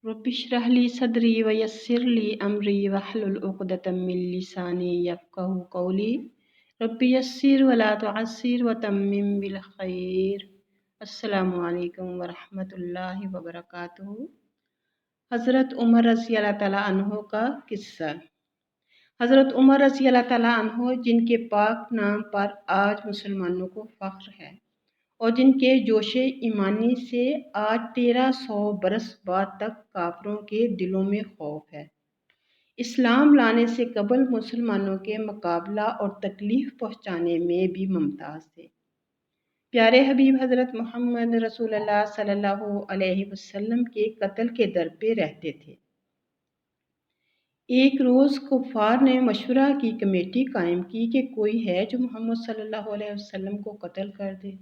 Rabbi इश्रह ली सदरी व यस्सिर ली अमरी वहलुल उक़दतम मिन लिसानी यफ़क़हू क़ौली रब्बि यस्सिर व ला तुअस्सिर व तम्मिम बिल खैर। अस्सलामु अलैकुम व रहमतुल्लाहि व बरकातुहू। हज़रत उमर रज़ी अल्लाह तआला अन्हु का किस्सा। हज़रत उमर रज़ी अल्लाह तआला अन्हु जिनके पाक नाम पर आज मुसलमानों को फ़ख्र है और जिनके जोशे ईमानी से आज 1300 बरस बाद तक काफिरों के दिलों में खौफ है। इस्लाम लाने से कबल मुसलमानों के मुकाबला और तकलीफ पहुँचाने में भी मुमताज़ थे। प्यारे हबीब हज़रत मोहम्मद रसूलुल्लाह सल्लल्लाहु अलैहि वसल्लम के कत्ल के दर पे रहते थे। एक रोज़ कुफ़ार ने मशवरा की कमेटी कायम की कि कोई है जो मोहम्मद सल्लल्लाहु अलैहि वसल्लम को कत्ल कर दे।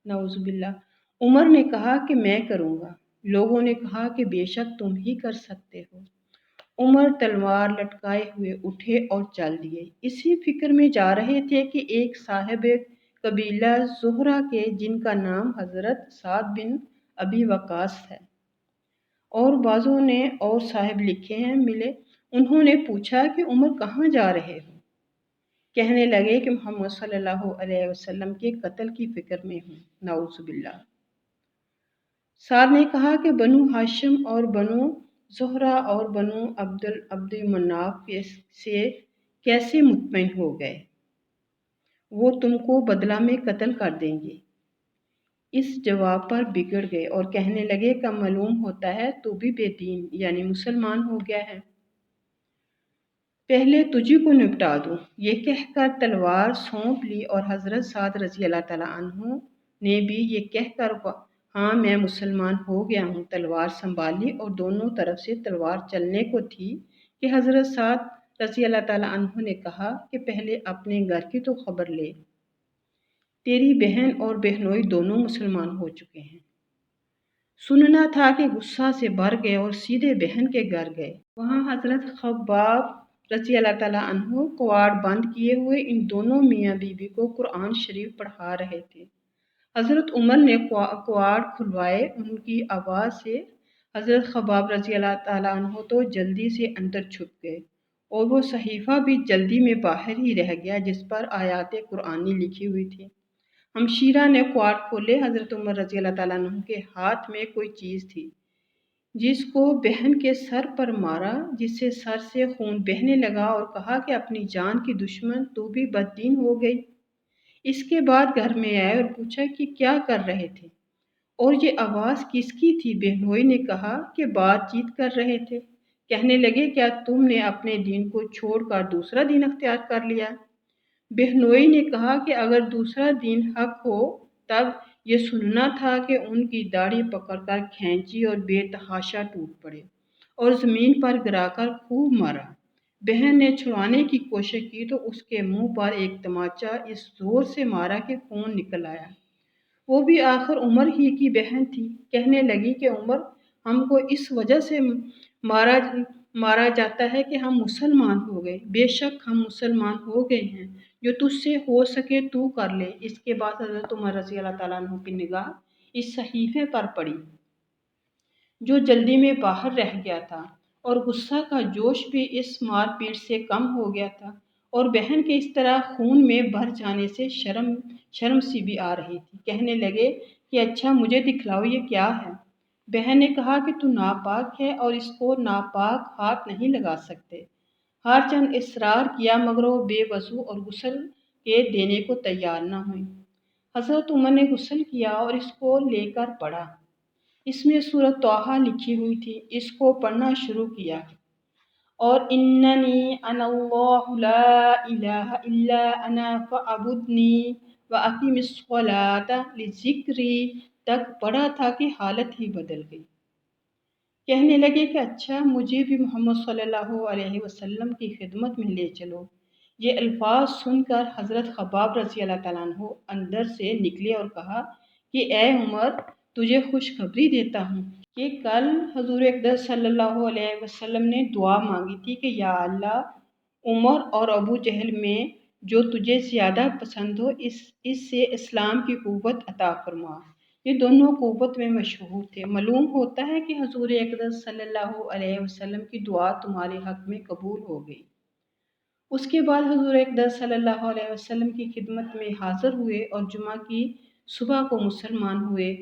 नऊज़ुबिल्लाह। उमर ने कहा कि मैं करूँगा। लोगों ने कहा कि बेशक तुम ही कर सकते हो। उमर तलवार लटकाए हुए उठे और चल दिए। इसी फिक्र में जा रहे थे कि एक साहिब कबीला ज़ुहरा के, जिनका नाम हज़रत साद बिन अबी वक़ास है और बाज़ों ने और साहिब लिखे हैं, मिले। उन्होंने पूछा कि उमर कहाँ जा रहे हो? कहने लगे कि मोहम्मद सल्लल्लाहु अलैहि वसल्लम के कत्ल की फिक्र में हूँ। नाउज़ुबिल्लाह। साद ने कहा कि बनु हाशिम और बनु ज़ुहरा और बनु अब्द मनाफ से कैसे मुतमईन हो गए? वो तुमको बदला में कत्ल कर देंगे। इस जवाब पर बिगड़ गए और कहने लगे कि मालूम होता है तू भी बेदीन यानी मुसलमान हो गया है। पहले तुझी को निपटा दूं। ये कहकर तलवार सौंप ली और हज़रत साद रज़ी अल्लाह तआला अन्हु ने भी ये कहकर हाँ मैं मुसलमान हो गया हूँ तलवार संभाल ली और दोनों तरफ से तलवार चलने को थी कि हज़रत साद रज़ी अल्लाह तआला अन्हु ने कहा कि पहले अपने घर की तो खबर ले। तेरी बहन और बहनोई दोनों मुसलमान हो चुके हैं। सुनना था कि गुस्सा से भर गए और सीधे बहन के घर गए। वहाँ हज़रत खब्बाब रज़ी अल्लाह तआला अन्हु किवाड़ बंद किए हुए इन दोनों मियाँ बीवी को कुरान शरीफ पढ़ा रहे थे। हज़रत उमर ने किवाड़ खुलवाए। उनकी आवाज़ से हज़रत खब्बाब रज़ी अल्लाह तआला अन्हु तो जल्दी से अंदर छुप गए और वो सहीफ़ा भी जल्दी में बाहर ही रह गया जिस पर आयात कुरानी लिखी हुई थी। हमशीरा ने किवाड़ खोले। हज़रत उमर रज़ी अल्लाह तआला अन्हु के हाथ में कोई चीज़ थी जिसको बहन के सर पर मारा, जिससे सर से खून बहने लगा और कहा कि अपनी जान की दुश्मन तू भी बददीन हो गई। इसके बाद घर में आए और पूछा कि क्या कर रहे थे और ये आवाज़ किसकी थी? बहनोई ने कहा कि बातचीत कर रहे थे। कहने लगे क्या तुमने अपने दीन को छोड़कर दूसरा दीन अख्तियार कर लिया? बहनोई ने कहा कि अगर दूसरा दीन हक हो तब ये सुनना था कि उनकी दाढ़ी पकड़कर खींची और बेतहाशा टूट पड़े और ज़मीन पर गिराकर खूब मारा। बहन ने छुड़ाने की कोशिश की तो उसके मुंह पर एक तमाचा इस जोर से मारा कि खून निकल आया। वो भी आखिर उमर ही की बहन थी। कहने लगी कि उमर हमको इस वजह से मारा मारा जाता है कि हम मुसलमान हो गए। बेशक हम मुसलमान हो गए हैं। जो तुझसे हो सके तू कर ले। इसके बाद हज़रत उमर रज़ी अल्लाह तआला अन्हु की निगाह इस सहीफे पर पड़ी जो जल्दी में बाहर रह गया था और गुस्सा का जोश भी इस मारपीट से कम हो गया था और बहन के इस तरह खून में भर जाने से शर्म सी भी आ रही थी। कहने लगे कि अच्छा मुझे दिखलाओ ये क्या है? बहन ने कहा कि तू नापाक है और इसको नापाक हाथ नहीं लगा सकते। हर चंद इसरार किया मगर वो बेवजू और गुस्ल के देने को तैयार न हुई। हज़रत उमर ने गुस्ल किया और इसको लेकर पढ़ा। इसमें सूरत तौहा लिखी हुई थी। इसको पढ़ना शुरू किया और इन्ननी अनल्लाहु ला इलाहा इल्ला अना फअबुदनी व अक़िमिस्सलाता लिज़िक्री तक पढ़ा था कि हालत ही बदल गई। कहने लगे कि अच्छा मुझे भी मोहम्मद सल्लल्लाहु अलैहि वसल्लम की खिदमत में ले चलो। ये अल्फाज सुनकर हज़रत खब्बाब रज़ी अल्लाह तआला अन्हु अंदर से निकले और कहा कि ए उमर तुझे खुशखबरी देता हूँ कि कल हुज़ूर अक़दस सल्लल्लाहु अलैहि वसल्लम ने दुआ मांगी थी कि या अल्लाह उमर और अबू जहल में जो तुझे ज़्यादा पसंद हो इससे इस्लाम की क़ुव्वत अता फरमा। یہ دونوں قوت میں مشہور تھے۔ معلوم ہوتا ہے کہ حضور اقدس صلی اللہ علیہ وسلم کی دعا تمہارے حق میں قبول ہو گئی۔ اس کے بعد حضور اقدس صلی اللہ علیہ وسلم کی خدمت میں حاضر ہوئے اور جمعہ کی صبح کو مسلمان ہوئے۔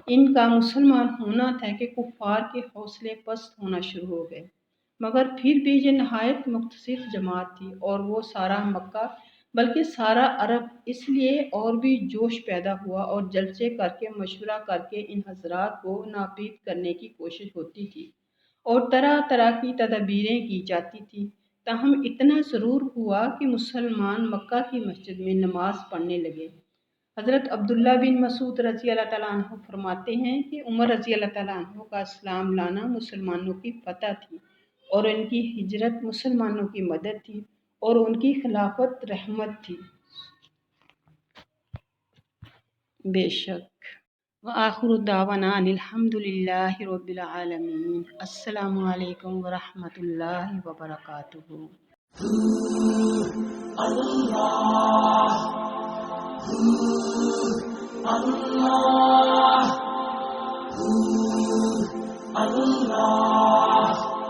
ان کا مسلمان ہونا تھا کہ کفار کے حوصلے پست ہونا شروع ہو گئے، مگر پھر بھی یہ نہایت مختصر جماعت تھی اور وہ سارا مکہ بلکہ سارا عرب اس لیے اور بھی جوش پیدا ہوا اور جلسے کر کے مشورہ کر کے ان حضرات کو ناپید کرنے کی کوشش ہوتی تھی اور طرح طرح کی تدابیریں کی جاتی تھیں۔ تاہم اتنا ضرور ہوا کہ مسلمان مکہ کی مسجد میں نماز پڑھنے لگے۔ حضرت عبداللہ بن مسعود رضی اللہ تعالیٰ عنہ فرماتے ہیں کہ عمر رضی اللہ تعالیٰ عنہ کا اسلام لانا مسلمانوں کی فتح تھی اور ان کی ہجرت مسلمانوں کی مدد تھی اور ان کی خلافت رحمت تھی۔ بے شک۔ وآخر دعوانا ان الحمد للہ رب العالمین۔ السلام علیکم ورحمۃ اللہ وبرکاتہ۔ اللہ